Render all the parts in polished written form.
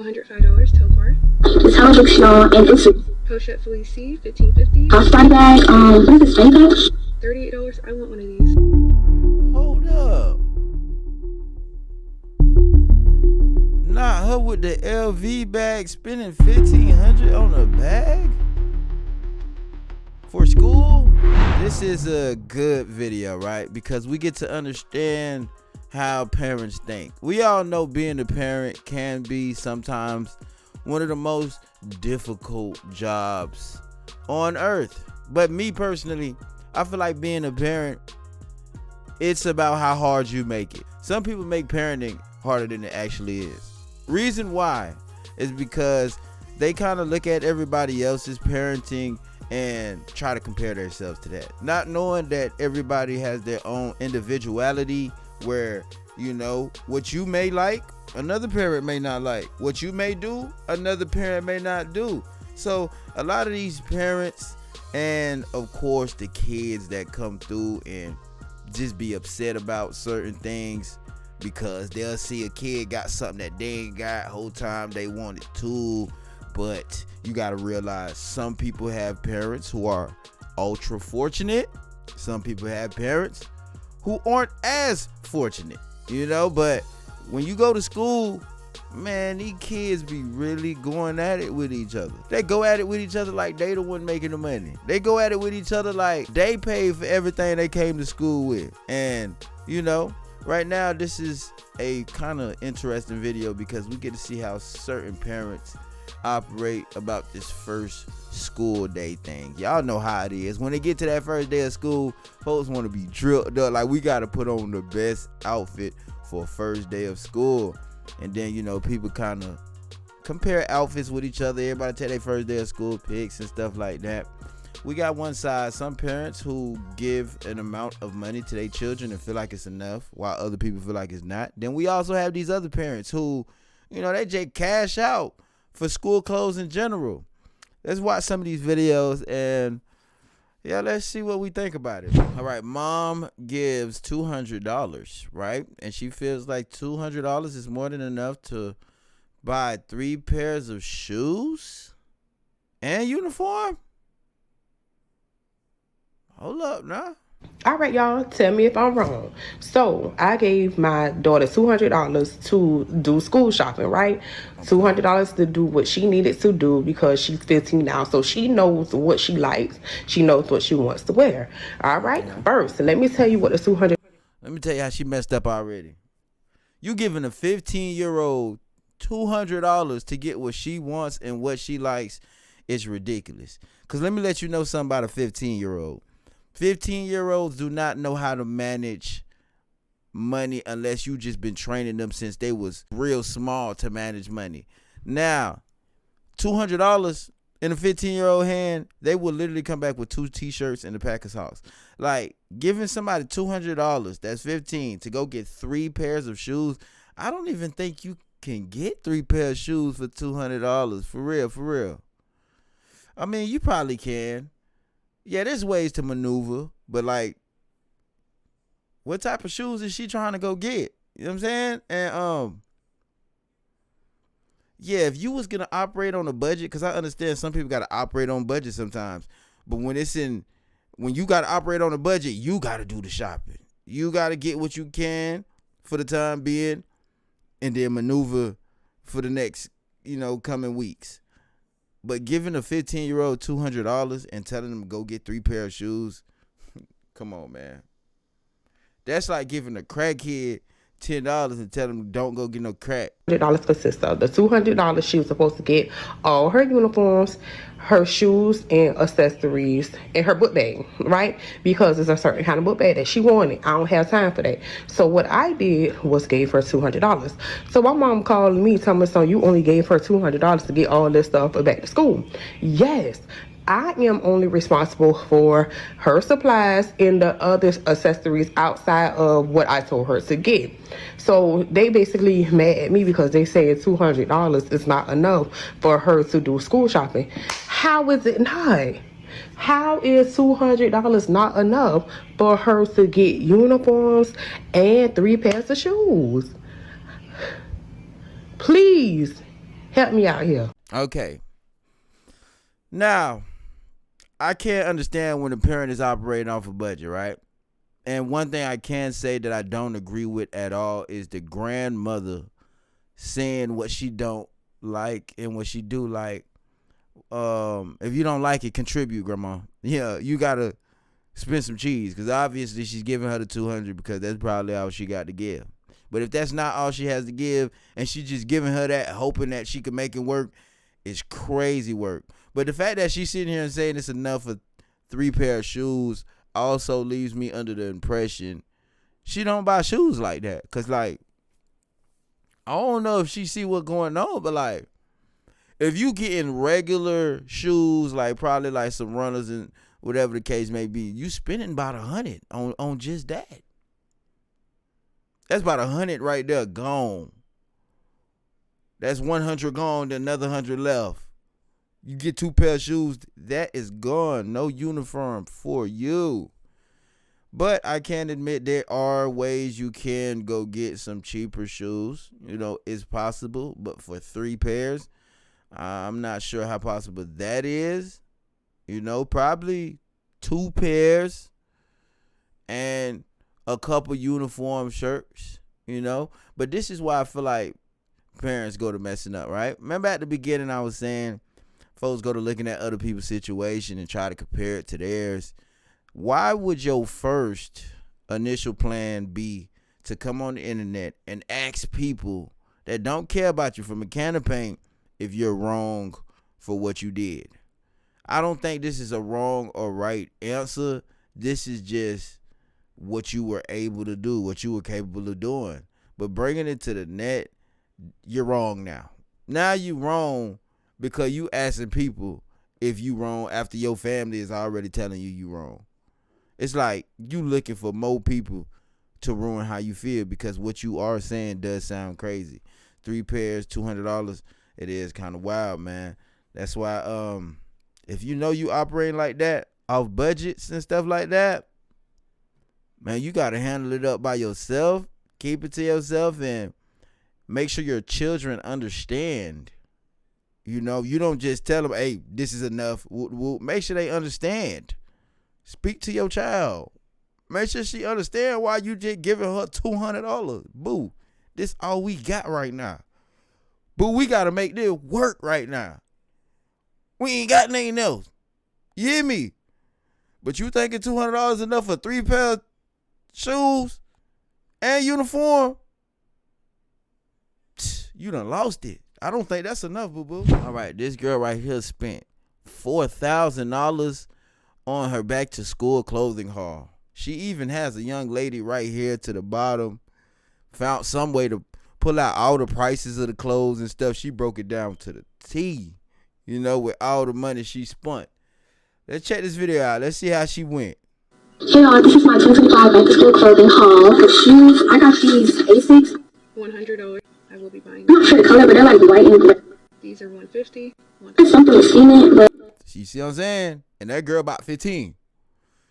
$105 Topar. This house looks y'all and it's a Pochette Felice C, $15.50. body bag, what is this, fanny pack? $38. I want one of these. Hold up. Not her with the LV bag spending $1,500 on a bag for school. This is a good video, right? Because we get to understand how parents think. We all know being a parent can be sometimes one of the most difficult jobs on earth. But me personally, I feel like being a parent, it's about how hard you make it. Some people make parenting harder than it actually is. Reason why is because they kind of look at everybody else's parenting and try to compare themselves to that, not knowing that everybody has their own individuality, where, you know, what you may like, another parent may not like. What you may do, another parent may not do. So a lot of these parents, and of course the kids that come through and just be upset about certain things because they'll see a kid got something that they ain't got whole time they wanted to. But you got to realize some people have parents who are ultra fortunate. Some people have parents who aren't as fortunate, you know. But when you go to school, man, these kids be really going at it with each other. They go at it with each other like they the one making the money. They go at it with each other like they paid for everything they came to school with. And, you know, right now this is a kind of interesting video because we get to see how certain parents operate about this first school day thing. Y'all know how it is. When they get to that first day of school, folks want to be drilled up. Like, we got to put on the best outfit for first day of school. And then, you know, people kind of compare outfits with each other. Everybody tell their first day of school pics and stuff like that. We got one side, some parents who give an amount of money to their children and feel like it's enough, while other people feel like it's not. Then we also have these other parents who, you know, they just cash out for school clothes in general. Let's watch some of these videos and yeah, let's see what we think about it. All right, mom gives $200, right? And she feels like $200 is more than enough to buy 3 pairs of shoes and uniform. Hold up, nah. All right, y'all, tell me if I'm wrong. So I gave my daughter $200 to do school shopping, right? $200 to do what she needed to do because she's 15 now. So she knows what she likes. She knows what she wants to wear. All right. First, let me tell you what the $200. Let me tell you how she messed up already. You giving a 15-year-old $200 to get what she wants and what she likes is ridiculous. Because let me let you know something about a 15-year-old. 15-year-olds do not know how to manage money unless you just been training them since they was real small to manage money. Now, $200 in a 15-year-old hand, they will literally come back with 2 t-shirts and a pack of socks. Like, giving somebody $200, that's 15, to go get 3 pairs of shoes, I don't even think you can get 3 pairs of shoes for $200. For real, for real. I mean, you probably can. Yeah, there's ways to maneuver, but like, what type of shoes is she trying to go get? You know what I'm saying? And yeah, if you was gonna operate on a budget, because I understand some people gotta operate on budget sometimes, but when you gotta operate on a budget, you gotta do the shopping. You gotta get what you can for the time being, and then maneuver for the next, you know, coming weeks. But giving a 15-year-old $200 and telling them to go get 3 pair of shoes, come on, man. That's like giving a crackhead $10 and telling them don't go get no crack. $100 consists of the $200 she was supposed to get all her uniforms, her shoes and accessories, and her book bag, right? Because it's a certain kind of book bag that she wanted. I don't have time for that. So what I did was gave her $200. So my mom called me, telling me, so you only gave her $200 to get all this stuff back to school. Yes. I am only responsible for her supplies and the other accessories outside of what I told her to get. So they basically mad at me because they say $200 is not enough for her to do school shopping. How is it not? How is $200 not enough for her to get uniforms and 3 pairs of shoes? Please. Help me out here. Okay. Now, I can't understand when a parent is operating off a budget, right? And one thing I can say that I don't agree with at all is the grandmother saying what she don't like and what she do like. If you don't like it, contribute, grandma. Yeah, you gotta spend some cheese, because obviously she's giving her the $200 because that's probably all she got to give. But if that's not all she has to give and she just giving her that, hoping that she can make it work, it's crazy work. But the fact that she's sitting here and saying it's enough for 3 pair of shoes also leaves me under the impression she don't buy shoes like that. Because, like, I don't know if she see what's going on, but, like, if you getting regular shoes, like probably like some runners and whatever the case may be, you spending about $100 on just that. That's about $100 right there gone. That's 100 gone, then another 100 left. You get 2 pair of shoes, that is gone. No uniform for you. But I can admit there are ways you can go get some cheaper shoes. You know, it's possible. But for 3 pairs, I'm not sure how possible that is. You know, probably 2 pairs and a couple uniform shirts, you know. But this is why I feel like parents go to messing up, right? Remember at the beginning I was saying folks go to looking at other people's situation and try to compare it to theirs. Why would your first initial plan be to come on the internet and ask people that don't care about you from a can of paint if you're wrong for what you did? I don't think this is a wrong or right answer. This is just what you were able to do, what you were capable of doing. But bringing it to the net, you're wrong now. Now you wrong because you asking people if you wrong after your family is already telling you wrong. It's like you looking for more people to ruin how you feel, because what you are saying does sound crazy. 3 pairs, $200. It is kind of wild, man. That's why if you know you operating like that off budgets and stuff like that, man, you got to handle it up by yourself. Keep it to yourself and make sure your children understand. You know, you don't just tell them, hey, this is enough. Make sure they understand. Speak to your child. Make sure she understand why you just giving her $200. Boo, this all we got right now. Boo, we got to make this work right now. We ain't got nothing else. You hear me? But you thinking $200 enough for 3 pair of shoes and uniform? You done lost it. I don't think that's enough, boo-boo. All right, this girl right here spent $4,000 on her back to school clothing haul. She even has a young lady right here to the bottom. Found some way to pull out all the prices of the clothes and stuff. She broke it down to the T, you know, with all the money she spent. Let's check this video out. Let's see how she went. Hey y'all, this is my 2025 back to school clothing haul. For shoes, I got these Asics. $100. I will be buying I'm not sure the color, but they're like white and gray. these. Are $150. There's something with cement, but You see what I'm saying? And that girl about 15.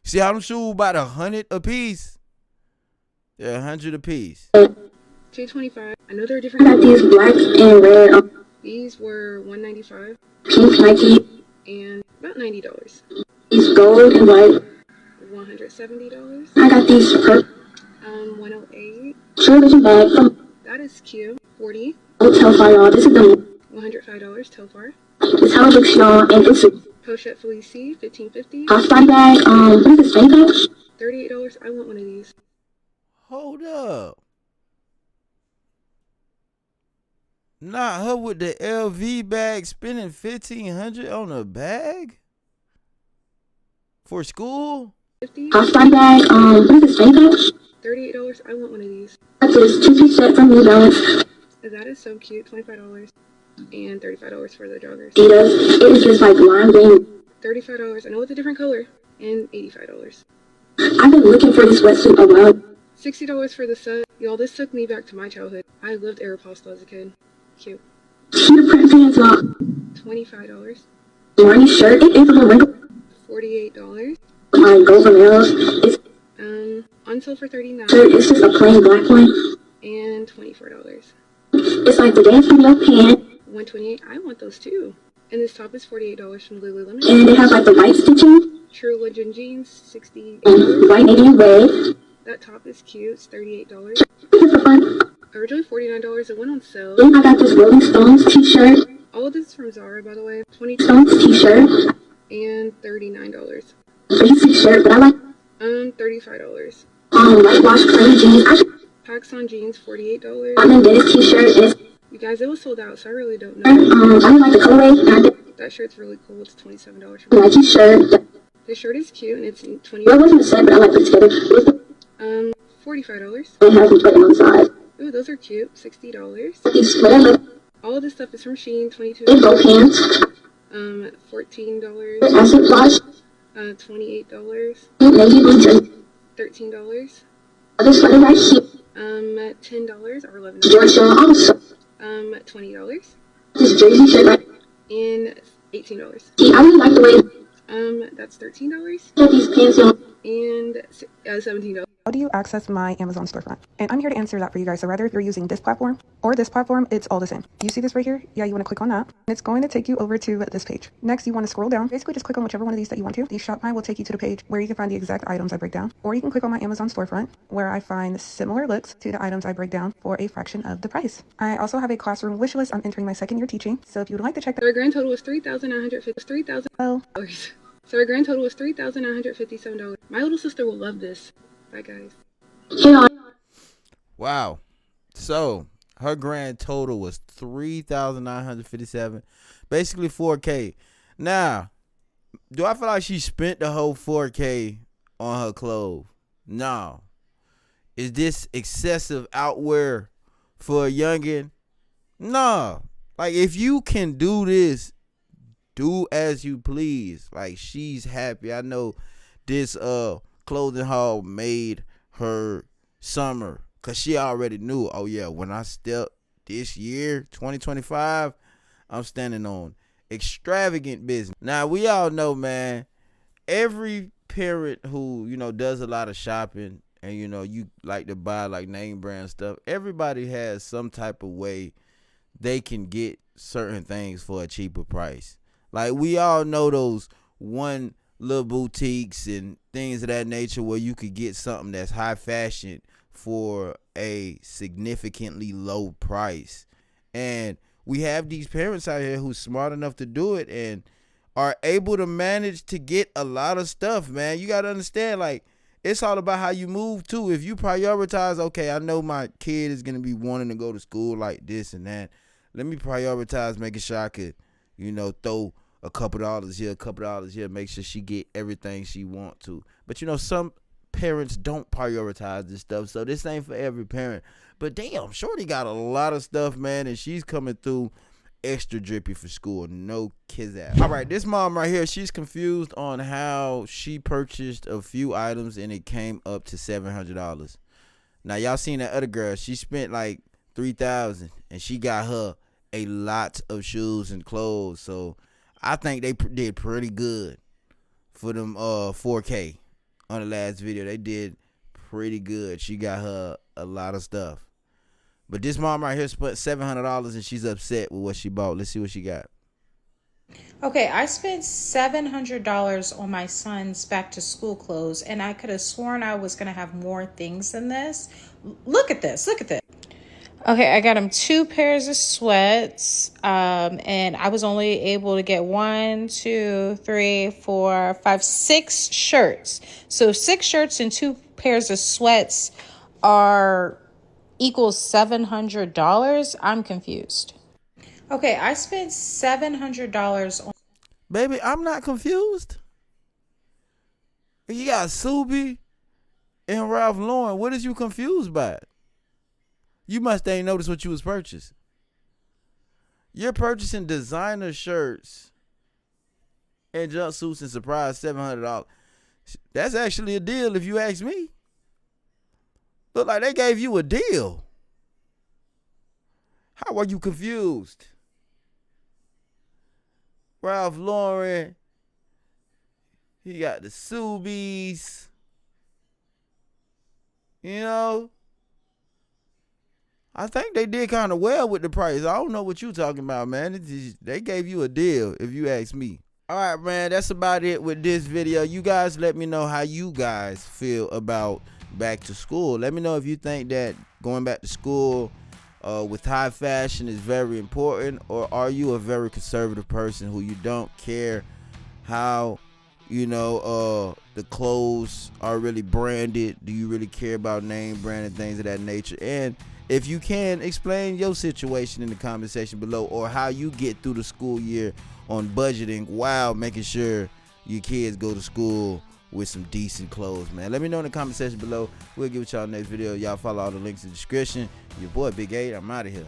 See how them shoes about 100 a piece? They're 100 a piece. $225. I know they're I different. got these black and red These were $195 pink Nike. and about $90. These gold and white. $170. I got these purple 108. television bag from That is cute. $40. Telfar, y'all. This is the $105 Telfar. This how it looks, y'all, and it's a Pochette Felicie, $15.50. crossbody bag. What is this, Fago? $38. I want one of these. Hold up. Not her with the LV bag spending $1,500 on a bag? For school? $50. Crossbody bag. What is this, Fago? $38. I want one of these. That's this 2-piece set from New Balance. That is so cute. $25 and $35 for the joggers. Adidas. It is just like lime green. $35. I know it's a different color. And $85. I've been looking for this sweatsuit a while. $60 for the set. Y'all, this took me back to my childhood. I loved Aeropostale as a kid. Cute. Cheetah print pants, y'all. $25. Marnie shirt. It is a little wrinkled. $48. My Golden Nails. It's On sale for $39 it's just a plain black one. and $24. It's like the dance video pant. $128. I want those too. And this top is $48 from Lululemon. And they have like the white stitching. True Legend jeans, $68. White, navy, red. That top is cute. It's $38. This is for fun. Originally $49. It went on sale. Then I got this Rolling Stones t-shirt. All of this is from Zara, by the way. Stones t-shirt. And $39. Basic shirt, but I like $35. whitewash plain jeans. PacSun jeans, $48. I'm this t-shirt is. You guys, it was sold out, so I really don't know. I really like the colorway. That shirt's really cool. It's $27. My t-shirt. This shirt is cute, and it's $20. Well, it wasn't a set, but I like put together. $45. It has me putting on the side. Ooh, those are cute. $60. These sweaters, All of this stuff is from Shein. $22. in both hands. $14. Acid wash. $28. Navy blue jersey. $13. Other sweater right here. $10 or $11. Georgia also. $20. This jersey shirt right. And $18. See, I really like the way That's $13. I have these pants on. And $17. How do you access my Amazon storefront? And I'm here to answer that for you guys. So whether if you're using this platform or this platform, it's all the same. You see this right here? Yeah, you want to click on that. And it's going to take you over to this page. Next, you want to scroll down. Basically, just click on whichever one of these that you want to. The Shop My will take you to the page where you can find the exact items I break down. Or you can click on my Amazon storefront where I find similar looks to the items I break down for a fraction of the price. I also have a classroom wish list. I'm entering my second year teaching. So if you would like to check that. So our grand total was $3,950. Well, So our grand total was $3,957. My little sister will love this. Bye, guys. Wow. So her grand total was $3,957, basically $4K. Now, do I feel like she spent the whole $4K on her clothes? No. Is this excessive outwear for a youngin? No. Like, if you can do this, do as you please. Like, she's happy. I know this clothing haul made her summer, cause she already knew, oh yeah, when I step this year 2025, I'm standing on extravagant business. Now we all know, man, every parent who does a lot of shopping and you like to buy like name brand stuff, everybody has some type of way they can get certain things for a cheaper price. Like, we all know those one little boutiques and things of that nature where you could get something that's high fashion for a significantly low price. And we have these parents out here who's smart enough to do it and are able to manage to get a lot of stuff, man. You got to understand, like, it's all about how you move too. If you prioritize, okay, I know my kid is going to be wanting to go to school like this and that. Let me prioritize making sure I could, throw a couple dollars here, a couple dollars here, make sure she get everything she want to. But some parents don't prioritize this stuff, so this ain't for every parent. But damn, shorty got a lot of stuff, man, and she's coming through extra drippy for school. No kids out. All right, this mom right here, she's confused on how she purchased a few items and it came up to $700. Now y'all seen that other girl? She spent like $3,000 and she got her a lot of shoes and clothes. So I think they did pretty good for them 4K on the last video. They did pretty good. She got her a lot of stuff. But this mom right here spent $700 and she's upset with what she bought. Let's see what she got. Okay, I spent $700 on my son's back to school clothes, and I could have sworn I was going to have more things than this. Look at this. Look at this. Okay, I got him 2 pairs of sweats, and I was only able to get 1, 2, 3, 4, 5, 6 shirts. So 6 shirts and 2 pairs of sweats are equals $700. I'm confused. Okay, I spent $700 on. Baby, I'm not confused. You got Subi and Ralph Lauren. What is you confused by? You must ain't noticed what you was purchasing. You're purchasing designer shirts and jumpsuits and surprise $700. That's actually a deal if you ask me. Look like they gave you a deal. How are you confused? Ralph Lauren. He got the Subies. I think they did kind of well with the price. I don't know what you talking about, man. They gave you a deal, if you ask me. All right, man, that's about it with this video. You guys let me know how you guys feel about back to school. Let me know if you think that going back to school with high fashion is very important, or are you a very conservative person who you don't care how, you know, the clothes are really branded? Do you really care about name brand and things of that nature? And if you can, explain your situation in the comment section below, or how you get through the school year on budgeting while making sure your kids go to school with some decent clothes, man. Let me know in the comment section below. We'll give it y'all next video. Y'all follow all the links in the description. Your boy Big 8, I'm out of here.